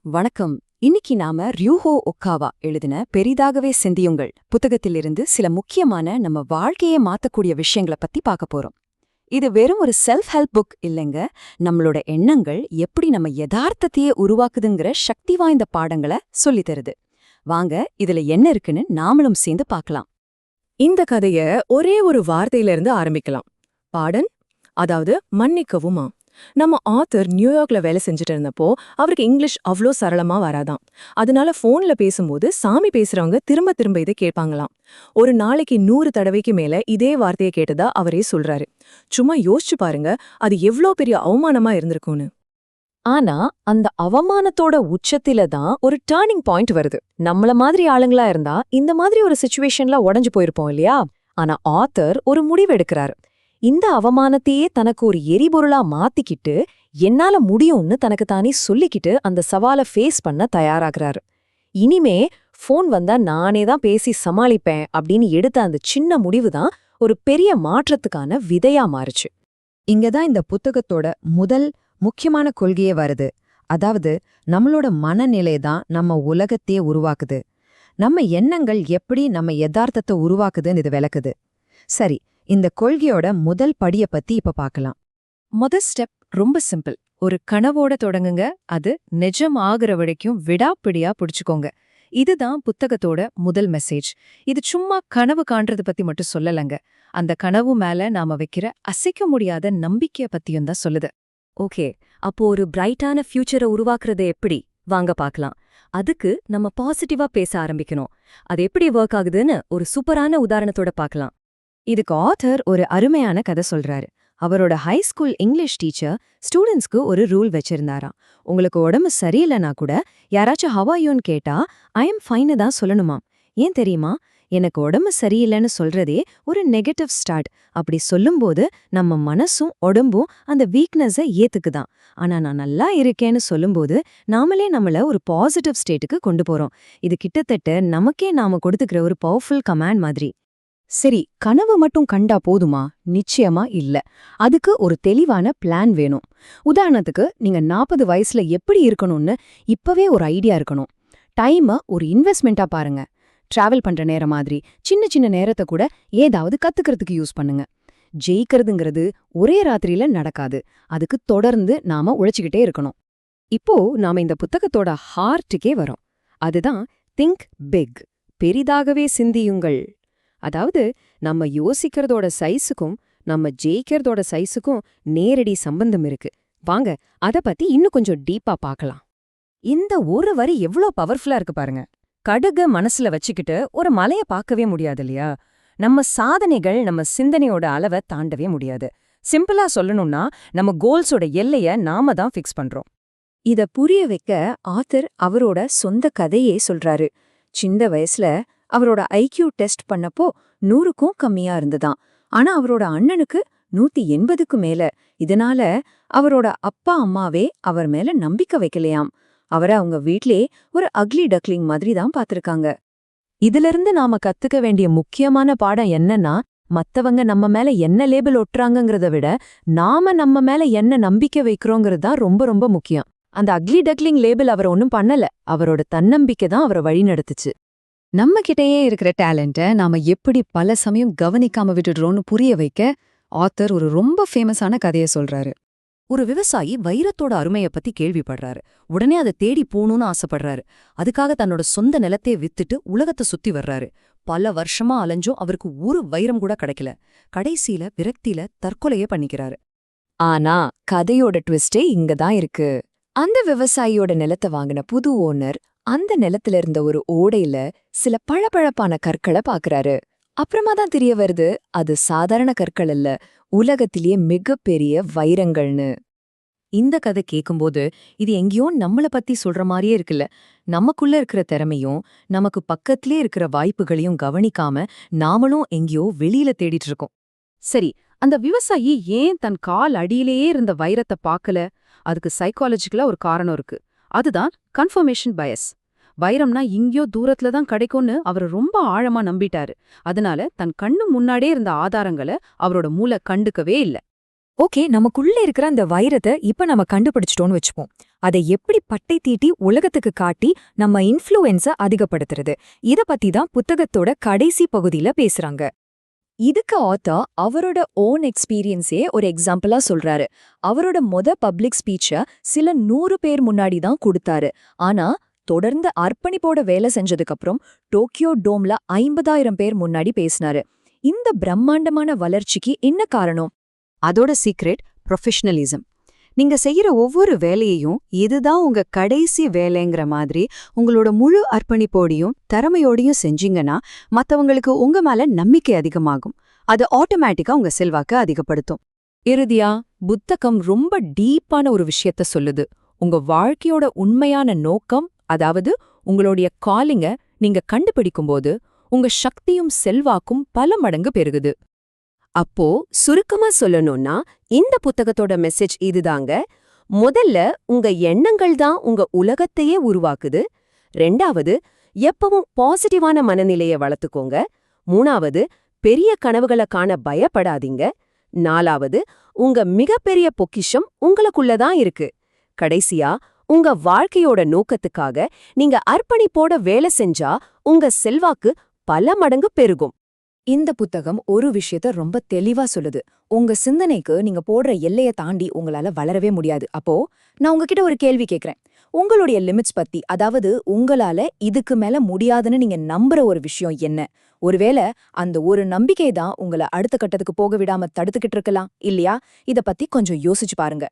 வணக்கம். இன்னைக்கு நாம ரியூஹோ ஒக்காவா எழுதின பெரிதாகவே சிந்தியுங்கள் புத்தகத்திலிருந்து சில முக்கியமான நம்ம வாழ்க்கையை மாத்தக்கூடிய விஷயங்களை பத்தி பார்க்க போறோம். இது வெறும் ஒரு செல்ஃப் ஹெல்ப் புக் இல்லைங்க. நம்மளோட எண்ணங்கள் எப்படி நம்ம யதார்த்தத்தையே உருவாக்குதுங்கிற சக்தி வாய்ந்த பாடங்களை சொல்லித் தருது. வாங்க இதுல என்ன இருக்குன்னு நாமளும் சேர்ந்து பார்க்கலாம். இந்த கதைய ஒரே ஒரு வார்த்தையில இருந்து ஆரம்பிக்கலாம். பாடன், அதாவது மன்னிக்கவுமா. நம்ம ஆத்தர் நியூயார்க்ல வேலை செஞ்சுட்டு இருந்தப்போ அவருக்கு இங்கிலீஷ் அவ்ளோ சரளமா வராதாம். அதனால போன்ல பேசும்போது சாமி பேசுறவங்க திரும்ப திரும்ப இதை கேட்பாங்களாம். ஒரு நாளைக்கு 100 தடவைக்கு மேல இதே வார்த்தையை கேட்டதா அவரே சொல்றாரு. சும்மா யோசிச்சு பாருங்க, அது எவ்ளோ பெரிய அவமானமா இருந்திருக்கும்னு. ஆனா அந்த அவமானத்தோட உச்சத்தில தான் ஒரு டர்னிங் பாயிண்ட் வருது. நம்மள மாதிரி ஆளுங்களா இருந்தா இந்த மாதிரி ஒரு சிச்சுவேஷன்ல உடைஞ்சு போயிருப்போம் இல்லையா? ஆனா ஆத்தர் ஒரு முடிவெடுக்கிறாரு. இந்த அவமானத்தையே தனக்கு ஒரு எரிபொருளா மாத்திக்கிட்டு என்னால முடியும்னு தனக்கு தானே சொல்லிக்கிட்டு அந்த சவாலை ஃபேஸ் பண்ண தயாராகிறாரு. இனிமே ஃபோன் வந்தா நானே தான் பேசி சமாளிப்பேன் அப்படின்னு எடுத்த அந்த சின்ன முடிவு தான் ஒரு பெரிய மாற்றத்துக்கான விதையா மாறுச்சு. இங்கதான் இந்த புத்தகத்தோட முதல் முக்கியமான கொள்கையே வருது. அதாவது நம்மளோட மனநிலை தான் நம்ம உலகத்தையே உருவாக்குது. நம்ம எண்ணங்கள் எப்படி நம்ம யதார்த்தத்தை உருவாக்குதுன்னு இது விளக்குது. சரி, இந்த கொள்கையோட முதல் படிய பத்தி இப்ப பார்க்கலாம். முதல் ஸ்டெப் ரொம்ப சிம்பிள். ஒரு கனவோட தொடங்குங்க. அது நிஜம் ஆகுற வரைக்கும் விடாப்பிடியா பிடிச்சுக்கோங்க. இதுதான் புத்தகத்தோட முதல் மெசேஜ். இது சும்மா கனவு காண்றது பத்தி மட்டும் சொல்லலங்க. அந்த கனவு மேல நாம வைக்கிற அசைக்க முடியாத நம்பிக்கைய பத்தியும் தான் சொல்லுது. ஓகே, அப்போ ஒரு பிரைட்டான ஃபியூச்சரை உருவாக்குறது எப்படி? வாங்க பார்க்கலாம். அதுக்கு நம்ம பாசிட்டிவா பேச ஆரம்பிக்கணும். அது எப்படி ஒர்க் ஆகுதுன்னு ஒரு சூப்பரான உதாரணத்தோட பார்க்கலாம். இதுக்கு ஆத்தர் ஒரு அருமையான கதை சொல்றாரு. அவரோட ஹை ஸ்கூல் இங்கிலீஷ் டீச்சர் ஸ்டூடெண்ட்ஸ்க்கு ஒரு ரூல் வச்சிருந்தாராம். உங்களுக்கு உடம்பு சரியில்லைனா கூட யாராச்சும் ஹவாயோன்னு கேட்டா ஐ எம் ஃபைன்னு தான் சொல்லணுமாம். ஏன் தெரியுமா? எனக்கு உடம்பு சரியில்லைன்னு சொல்றதே ஒரு நெகட்டிவ் ஸ்டார்ட். அப்படி சொல்லும்போது நம்ம மனசும் உடம்பும் அந்த வீக்னஸை ஏத்துக்குதான். ஆனா நான் நல்லா இருக்கேன்னு சொல்லும்போது நாமளே நம்மள ஒரு பாசிட்டிவ் ஸ்டேட்டுக்கு கொண்டு போறோம். இது கிட்டத்தட்ட நமக்கே நாம கொடுத்துக்கிற ஒரு பவர்ஃபுல் கமாண்ட் மாதிரி. சரி, கனவு மட்டும் கண்டா போதுமா? நிச்சயமா இல்ல. அதுக்கு ஒரு தெளிவான பிளான் வேணும். உதாரணத்துக்கு, நீங்க 40 வயசுல எப்படி இருக்கணும்னு இப்பவே ஒரு ஐடியா இருக்கணும். டைமை ஒரு இன்வெஸ்ட்மெண்ட்டா பாருங்க. டிராவல் பண்ற நேரம் மாதிரி சின்ன சின்ன நேரத்தை கூட ஏதாவது கத்துக்கிறதுக்கு யூஸ் பண்ணுங்க. ஜெயிக்கிறதுங்கிறது ஒரே ராத்திரியில நடக்காது. அதுக்கு தொடர்ந்து நாம உழைச்சிக்கிட்டே இருக்கணும். இப்போ நாம இந்த புத்தகத்தோட ஹார்ட்டுக்கே வரோம். அதுதான் திங்க் பிக், பெரிதாகவே சிந்தியுங்கள். அதாவது நம்ம யோசிக்கிறதோட சைஸுக்கும் நம்ம ஜெயிக்கிறதோட சைஸுக்கும் நேரடி சம்பந்தம் இருக்கு. வாங்க அத பத்தி இன்னும் கொஞ்சம் டீப்பா பார்க்கலாம். இந்த ஒரு வரி எவ்ளோ பவர்ஃபுல்லா இருக்கு பாருங்க. கடுக மனசுல வச்சுக்கிட்டு ஒரு மலைய பார்க்கவே முடியாது இல்லையா? நம்ம சாதனைகள் நம்ம சிந்தனையோட அளவை தாண்டவே முடியாது. சிம்பிளா சொல்லணும்னா நம்ம கோல்ஸோட எல்லைய நாம தான் ஃபிக்ஸ் பண்றோம். இத புரிய வைக்க ஆத்தர் அவரோட சொந்த கதையே சொல்றாரு. சின்ன வயசுல அவரோட ஐக்யூ டெஸ்ட் பண்ணப்போ 100க்கும் கம்மியா இருந்துதான். ஆனா அவரோட அண்ணனுக்கு 180க்கு மேல. இதனால அவரோட அப்பா அம்மாவே அவர் மேல நம்பிக்கை வைக்கலையாம். அவரை அவங்க வீட்லயே ஒரு அக்லி டக்லிங் மாதிரி தான் பாத்திருக்காங்க. இதிலிருந்து நாம கத்துக்க வேண்டிய முக்கியமான பாடம் என்னன்னா, மத்தவங்க நம்ம மேல என்ன லேபிள் ஒட்டுறாங்கங்கிறத விட நாம நம்ம மேல என்ன நம்பிக்கை வைக்கிறோங்கிறது தான் ரொம்ப ரொம்ப முக்கியம். அந்த அக்லி டக்லிங் லேபிள் அவர் ஒன்னும் பண்ணல. அவரோட தன்னம்பிக்கை தான் அவரை வழி நடத்துச்சு. நம்ம கிட்டயே இருக்கிற டேலண்ட்டை நாம எப்படி பல சமயம் கவனிக்காம விட்டுடுறோம்னு புரிய வைக்க ஆத்தர் ஒரு ரொம்ப ஃபேமஸான கதையை சொல்றாரு. ஒரு விவசாயி வைரத்தோட அருமையை பத்தி கேள்விப்படுறாரு. உடனே அதை தேடி போகணும்னு ஆசைப்படுறாரு. அதுக்காக தன்னோட சொந்த நிலத்தையே வித்துட்டு உலகத்தை சுத்தி வர்றாரு. பல வருஷமா அலைஞ்சும் அவருக்கு ஒரு வைரம் கூட கிடைக்கல. கடைசியில விரக்தியில தற்கொலையே பண்ணிக்கிறாரு. ஆனா கதையோட ட்விஸ்டே இங்கதான் இருக்கு. அந்த விவசாயியோட நிலத்தை வாங்கின புது ஓனர் அந்த நிலத்துல இருந்த ஒரு ஓடையில சில பளபளப்பான கற்களை பாக்குறாரு. அப்புறமா தான் தெரிய வருது, அது சாதாரண கற்கள் இல்ல, உலகத்திலேயே மிகப்பெரிய வைரங்கள்னு. இந்த கதை கேக்கும்போது இது எங்கேயோ நம்மள பத்தி சொல்ற மாதிரியே இருக்குல்ல. நமக்குள்ள இருக்கிற திறமையும் நமக்கு பக்கத்திலே இருக்கிற வாய்ப்புகளையும் கவனிக்காம நாமளும் எங்கேயோ வெளியில தேடிட்டு இருக்கோம். சரி, அந்த விவசாயி ஏன் தன் கால் அடியிலேயே இருந்த வைரத்தை பார்க்கல? அதுக்கு சைக்காலஜிக்கலா ஒரு காரணம் இருக்கு. அதுதான் கன்ஃபர்மேஷன் பயஸ். வைரம்னா இங்கேயோ தூரத்துல தான் கிடைக்கும்னு அவர் ரொம்ப ஆழமா நம்பிட்டாரு. அதனால தன் கண்ணு முன்னாடியே இருந்த ஆதாரங்களை அவரோட மூளை கண்டுக்கவே இல்ல. ஓகே, நமக்குள்ள இருக்கிற அந்த வைரத்தை இப்ப நம்ம கண்டுபிடிச்சிட்டோம்னு வச்சுப்போம். அதை எப்படி பட்டை தீட்டி உலகத்துக்கு காட்டி நம்ம இன்ஃப்ளூயன்ஸ அதிகப்படுத்துறது, இத பத்தி தான் புத்தகத்தோட கடைசி பகுதியில பேசுறாங்க. இதுக்கு ஆத்தர் அவரோட ஓன் எக்ஸ்பீரியன்ஸே ஒரு எக்ஸாம்பிளா சொல்றாரு. அவரோட பப்ளிக் ஸ்பீச்ச சில 100 பேர் முன்னாடி தான் கொடுத்தாரு. ஆனா தொடர்ந்து அர்ப்பணிப்போட வேலை செஞ்சதுக்கு அப்புறம் டோக்கியோ டோம்ல 50,000 பேர் முன்னாடி பேசினாரு. இந்த பிரம்மாண்டமான வளர்ச்சிக்கு என்ன காரணம்? அதோட சீக்ரெட் ப்ரொஃபஷனலிசம். நீங்க செய்யற ஒவ்வொரு வேலையையும் இதுதான் உங்க கடைசி வேலைங்கிற மாதிரி உங்களோட முழு அர்ப்பணிப்போடையும் திறமையோடையும் செஞ்சீங்கன்னா மத்தவங்களுக்கு உங்க மேல நம்பிக்கை அதிகமாகும். அது ஆட்டோமேட்டிக்கா உங்க செல்வாக்கு அதிகப்படுத்தும். இறுதியா புத்தகம் ரொம்ப டீப்பான ஒரு விஷயத்த சொல்லுது. உங்க வாழ்க்கையோட உண்மையான நோக்கம், அதாவது உங்களுடைய காலிங்க நீங்க கண்டுபிடிக்கும்போது உங்க சக்தியும் செல்வாக்கும் பல மடங்கு பெருகுது. அப்போ சுருக்கமா சொல்லணும்னா இந்த புத்தகத்தோட மெசேஜ் இதுதாங்க. முதல்ல உங்க எண்ணங்கள் தான் உங்க உலகத்தையே உருவாக்குது. 2வது, எப்பவும் பாசிட்டிவான மனநிலையை வளர்த்துக்கோங்க. 3வது, பெரிய கனவுகளை காண பயப்படாதீங்க. 4வது, உங்க மிகப்பெரிய பொக்கிஷம் உங்களுக்குள்ளதான் இருக்கு. கடைசியா, உங்க வாழ்க்கையோட நோக்கத்துக்காக நீங்க அர்ப்பணிப்போட வேலை செஞ்சா உங்க செல்வாக்கு பல மடங்கு பெருகும். இந்த புத்தகம் ஒரு விஷயத்த ரொம்ப தெளிவா சொல்லுது. உங்க சிந்தனைக்கு நீங்க போடுற எல்லைய தாண்டி உங்களால வளரவே முடியாது. அப்போ நான் உங்ககிட்ட ஒரு கேள்வி கேக்குறேன். உங்களுடைய லிமிட்ஸ் பத்தி, அதாவது உங்களால இதுக்கு மேல முடியாதுன்னு நீங்க நம்புற ஒரு விஷயம் என்ன? ஒருவேளை அந்த ஒரு நம்பிக்கை தான் உங்களை அடுத்த கட்டத்துக்கு போக விடாம தடுத்துக்கிட்டு இருக்கலாம் இல்லையா? இத பத்தி கொஞ்சம் யோசிச்சு பாருங்க.